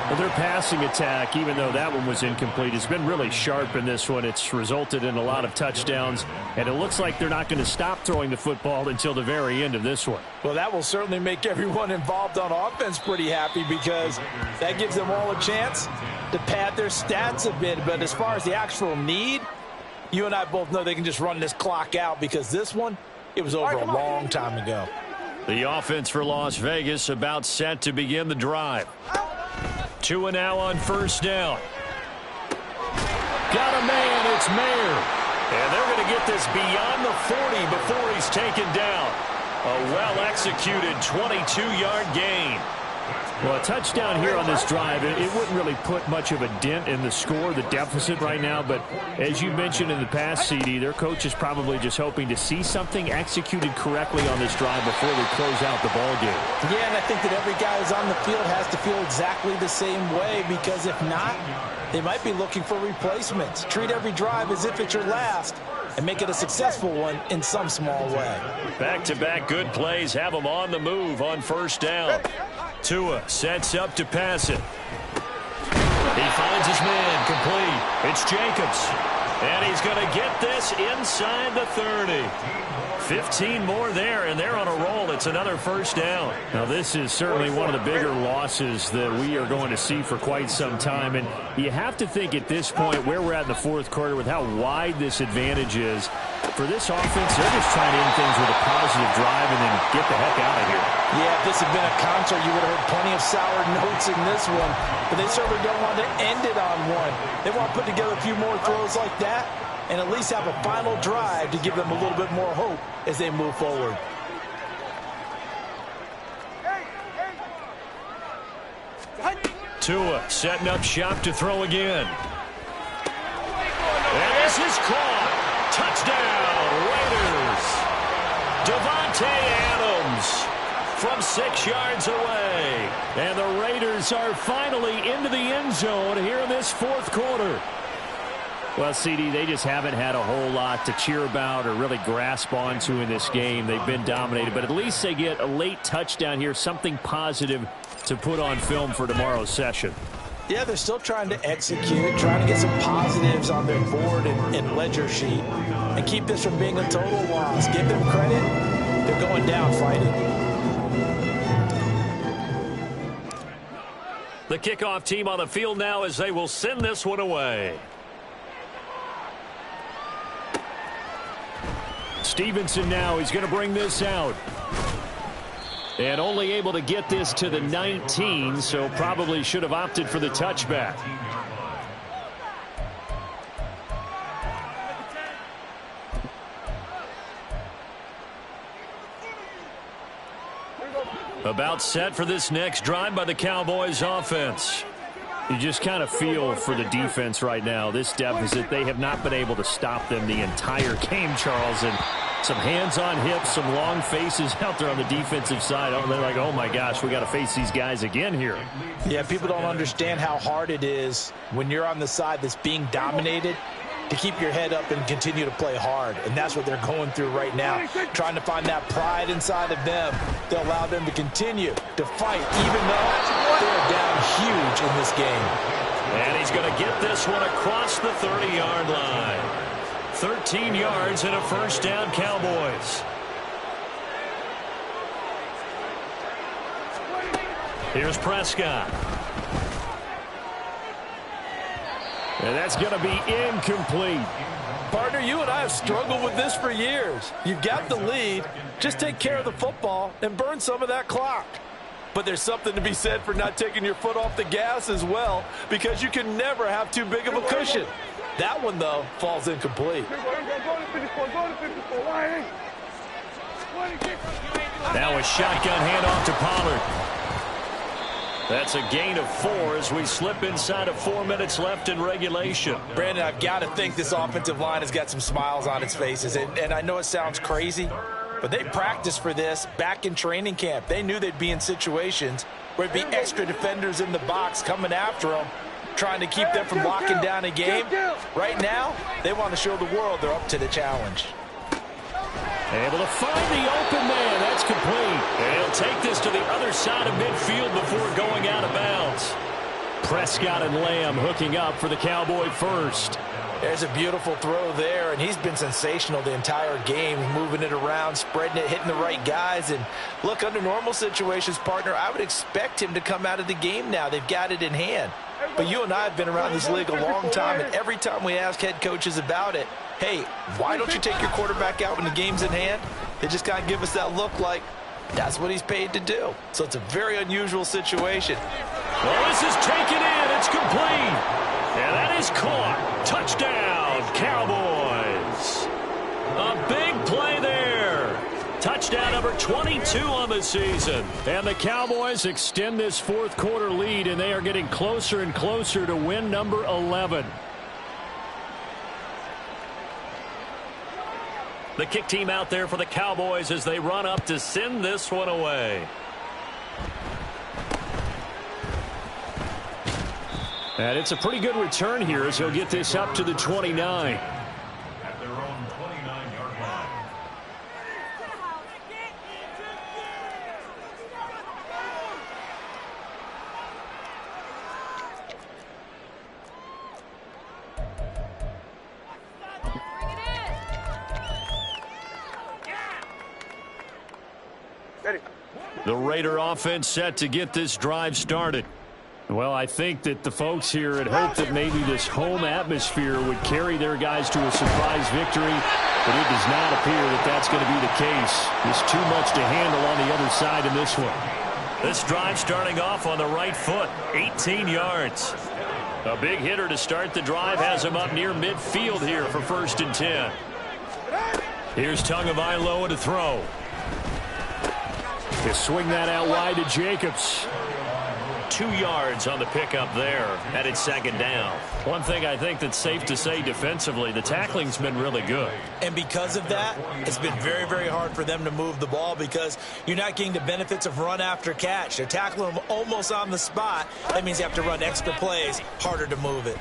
Speaker 5: Well, their passing attack, even though that one was incomplete, has been really sharp in this one. It's resulted in a lot of touchdowns, and it looks like they're not going to stop throwing the football until the very end of this one.
Speaker 2: Well, that will certainly make everyone involved on offense pretty happy, because that gives them all a chance to pad their stats a bit. But as far as the actual need, you and I both know they can just run this clock out, because this one, it was over a long time ago.
Speaker 1: The offense for Las Vegas about set to begin the drive. 2 and now on first down. Got a man, it's Mayer. And they're going to get this beyond the 40 before he's taken down. A well-executed 22-yard gain.
Speaker 5: Well, a touchdown here on this drive, it wouldn't really put much of a dent in the score, the deficit right now. But as you mentioned in the past, CD, their coach is probably just hoping to see something executed correctly on this drive before they close out the ball game.
Speaker 2: Yeah, and I think that every guy who's on the field has to feel exactly the same way, because if not, they might be looking for replacements. Treat every drive as if it's your last and make it a successful one in some small way.
Speaker 1: Back-to-back good plays have them on the move on first down. Tua sets up to pass it. He finds his man complete. It's Jacobs. And he's going to get this inside the 30. 15 more there, and they're on a roll. It's another first down.
Speaker 5: Now, this is certainly one of the bigger losses that we are going to see for quite some time. And you have to think at this point where we're at in the fourth quarter with how wide this advantage is. For this offense, they're just trying to end things with a positive drive and then get the heck out of here.
Speaker 2: Yeah, if this had been a concert, you would have heard plenty of sour notes in this one. But they certainly don't want to end it on one. They want to put together a few more throws like that and at least have a final drive to give them a little bit more hope as they move forward.
Speaker 1: Tua setting up shop to throw again. And this is caught. Touchdown, Raiders. Devontae Adams from 6 yards away.
Speaker 5: And the Raiders are finally into the end zone here in this fourth quarter. Well, CD, they just haven't had a whole lot to cheer about or really grasp onto in this game. They've been dominated, but at least they get a late touchdown here, something positive to put on film for tomorrow's session.
Speaker 2: Yeah, they're still trying to execute, trying to get some positives on their board and ledger sheet and keep this from being a total loss. Give them credit. They're going down fighting.
Speaker 1: The kickoff team on the field now as they will send this one away.
Speaker 5: Stevenson now, he's going to bring this out. And only able to get this to the 19, so probably should have opted for the touchback.
Speaker 1: About set for this next drive by the Cowboys offense.
Speaker 5: You just kind of feel for the defense right now. This deficit, they have not been able to stop them the entire game, Charles. And some hands on hips, some long faces out there on the defensive side. Oh, they're like, oh my gosh, we got to face these guys again here.
Speaker 2: Yeah, people don't understand how hard it is when you're on the side that's being dominated to keep your head up and continue to play hard. And that's what they're going through right now, trying to find that pride inside of them to allow them to continue to fight, even though they're down huge in this game.
Speaker 1: And he's going to get this one across the 30-yard line. 13 yards and a first down, Cowboys. Here's Prescott.
Speaker 5: And that's going to be incomplete.
Speaker 2: Partner, you and I have struggled with this for years. You've got the lead. Just take care of the football and burn some of that clock. But there's something to be said for not taking your foot off the gas as well, because you can never have too big of a cushion. That one, though, falls incomplete.
Speaker 5: Now a shotgun handoff to Pollard. That's a gain of 4 as we slip inside of 4 minutes left in regulation.
Speaker 2: Brandon, I've got to think this offensive line has got some smiles on its faces. And I know it sounds crazy, but they practiced for this back in training camp. They knew they'd be in situations where there'd be extra defenders in the box coming after them, trying to keep them from locking down a game. Right now, they want to show the world they're up to the challenge.
Speaker 5: Able to find the open man. That's complete. And he'll take this to the other side of midfield before going out of bounds. Prescott and Lamb hooking up for the Cowboy first.
Speaker 2: There's a beautiful throw there, and he's been sensational the entire game, moving it around, spreading it, hitting the right guys. And look, under normal situations, partner, I would expect him to come out of the game now. They've got it in hand. But you and I have been around this league a long time, and every time we ask head coaches about it, hey, why don't you take your quarterback out when the game's in hand? They just kind of give us that look like that's what he's paid to do. So it's a very unusual situation.
Speaker 5: Well, this is taken in. It's complete. And that is caught. Touchdown, Cowboys. A big play there. Touchdown number 22 on the season. And the Cowboys extend this fourth quarter lead, and they are getting closer and closer to win number 11. The kick team out there for the Cowboys as they run up to send this one away. And it's a pretty good return here as he'll get this up to the 29.
Speaker 4: At their own 29-yard line.
Speaker 5: The Raider offense set to get this drive started. Well, I think that the folks here had hoped that maybe this home atmosphere would carry their guys to a surprise victory, but it does not appear that that's going to be the case. There's too much to handle on the other side in this one. This drive starting off on the right foot, 18 yards. A big hitter to start the drive has him up near midfield here for 1st and 10. Here's Tagovailoa to throw. He'll swing that out wide to Jacobs. 2 yards on the pickup there, and it's 2nd down. One thing I think that's safe to say defensively, the tackling's been really good.
Speaker 2: And because of that, it's been very, very hard for them to move the ball because you're not getting the benefits of run after catch. They're tackling them almost on the spot. That means you have to run extra plays, harder to move it.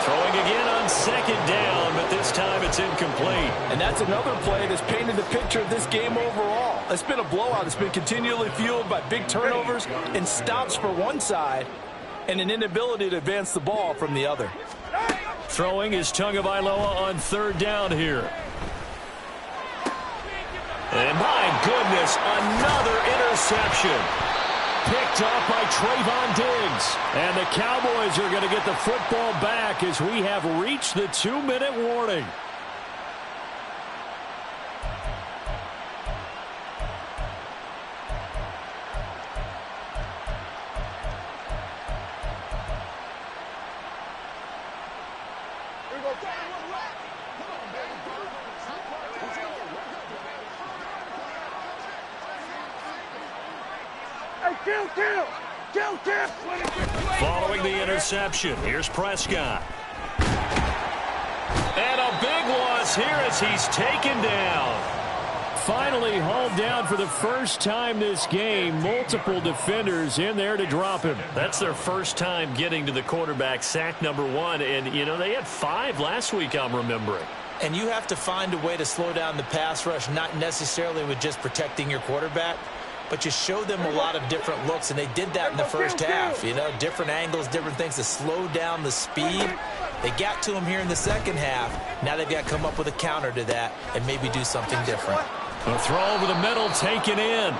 Speaker 5: Throwing again on 2nd down, but this time it's incomplete.
Speaker 2: And that's another play that's painted the picture of this game overall. It's been a blowout. It's been continually fueled by big turnovers and stops for one side and an inability to advance the ball from the other.
Speaker 5: Throwing is Tagovailoa on 3rd down here. And my goodness, another interception. Picked off by Trayvon Diggs. And the Cowboys are going to get the football back as we have reached the 2-minute warning. Following the interception, here's Prescott. And a big loss here as he's taken down. Finally hauled down for the first time this game. Multiple defenders in there to drop him. That's their first time getting to the quarterback, sack number 1. And, you know, they had 5 last week, I'm remembering.
Speaker 2: And you have to find a way to slow down the pass rush, not necessarily with just protecting your quarterback, but you show them a lot of different looks, and they did that in the first half. You know, different angles, different things to slow down the speed. They got to him here in the second half. Now they've got to come up with a counter to that and maybe do something different.
Speaker 5: A throw over the middle taken in.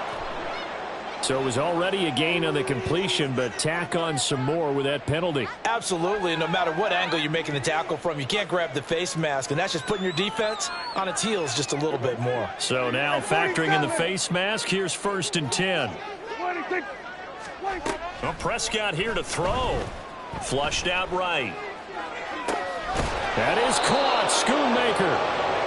Speaker 5: So it was already a gain on the completion, but tack on some more with that penalty.
Speaker 2: Absolutely. No matter what angle you're making the tackle from, you can't grab the face mask, and that's just putting your defense on its heels just a little bit more.
Speaker 5: So now factoring in the face mask, here's 1st and 10. Well, Prescott here to throw. Flushed out right. That is caught. Schoonmaker.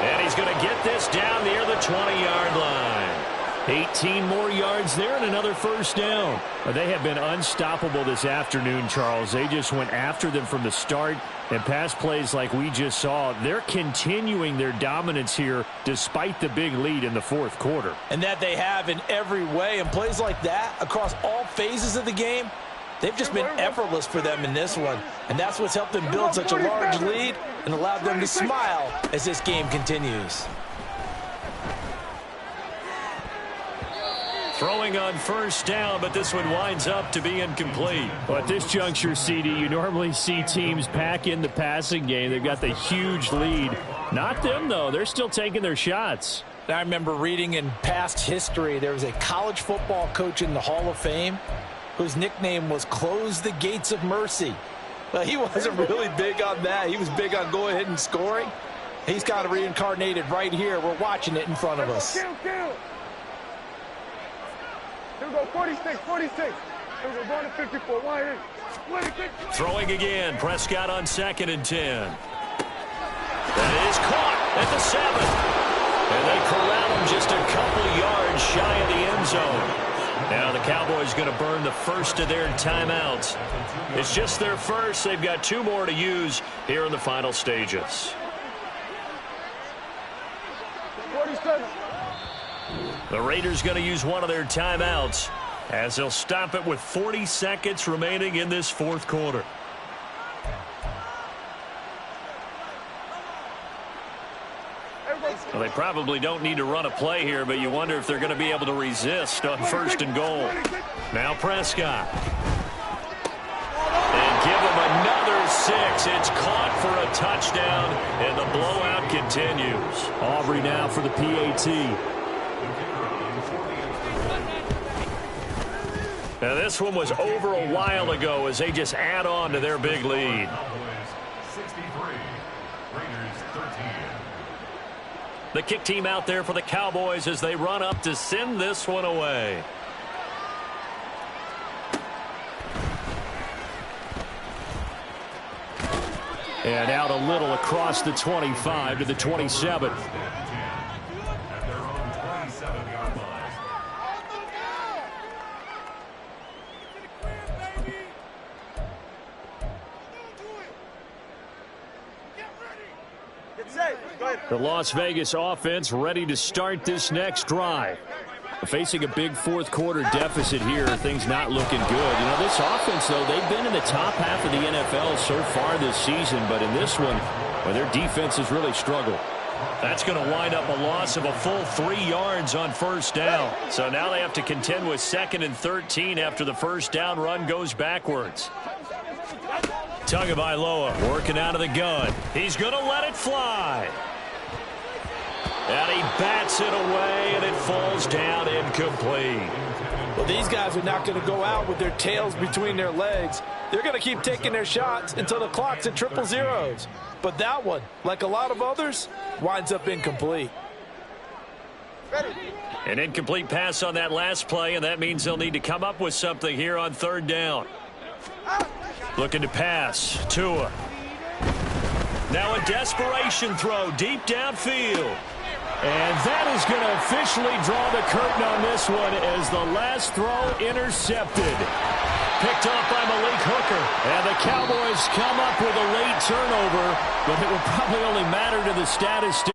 Speaker 5: And he's going to get this down near the 20-yard line. 18 more yards there and another 1st down. They have been unstoppable this afternoon, Charles. They just went after them from the start, and pass plays like we just saw, they're continuing their dominance here despite the big lead in the 4th quarter.
Speaker 2: And that they have in every way, and plays like that across all phases of the game, they've just been effortless for them in this one. And that's what's helped them build such a large lead and allowed them to smile as this game continues.
Speaker 5: Throwing on 1st down, but this one winds up to be incomplete. Well, at this juncture, CD, you normally see teams pack in the passing game. They've got the huge lead. Not them, though. They're still taking their shots.
Speaker 2: I remember reading in past history, there was a college football coach in the Hall of Fame whose nickname was Close the Gates of Mercy. Well, he wasn't really big on that. He was big on going ahead and scoring. He's kind of reincarnated right here. We're watching it in front of us.
Speaker 3: Here we go, 46, 46. Here we go, going to 54, 1
Speaker 5: Throwing again, Prescott on 2nd and 10. That is caught at the 7. And they corral him just a couple yards shy of the end zone. Now the Cowboys going to burn the 1st of their timeouts. It's just their 1st. They've got 2 more to use here in the final stages.
Speaker 3: 47.
Speaker 5: The Raiders going to use one of their timeouts as they'll stop it with 40 seconds remaining in this 4th quarter. Well, they probably don't need to run a play here, but you wonder if they're going to be able to resist on 1st and goal. Now Prescott. And give him another 6. It's caught for a touchdown, and the blowout continues. Aubrey now for the PAT. Now this one was over a while ago as they just add on to their big lead.
Speaker 4: 63, Raiders 13.
Speaker 5: The kick team out there for the Cowboys as they run up to send this one away. And out a little across the 25 to the 27.
Speaker 4: At their own 27-yard line.
Speaker 5: The Las Vegas offense ready to start this next drive. Facing a big 4th quarter deficit here, things not looking good. You know, this offense, though, they've been in the top half of the NFL so far this season, but in this one, well, their defense has really struggled. That's going to wind up a loss of a full 3 yards on 1st down. So now they have to contend with 2nd and 13 after the 1st down run goes backwards. Tagovailoa working out of the gun. He's going to let it fly. And he bats it away, and it falls down incomplete.
Speaker 2: Well, these guys are not going to go out with their tails between their legs. They're going to keep taking their shots until the clock's at 000. But that one, like a lot of others, winds up incomplete.
Speaker 5: An incomplete pass on that last play, and that means they'll need to come up with something here on 3rd down. Looking to pass. Tua. Now a desperation throw deep downfield. And that is going to officially draw the curtain on this one as the last throw intercepted. Picked off by Malik Hooker. And the Cowboys come up with a late turnover, but it will probably only matter to the statisticians.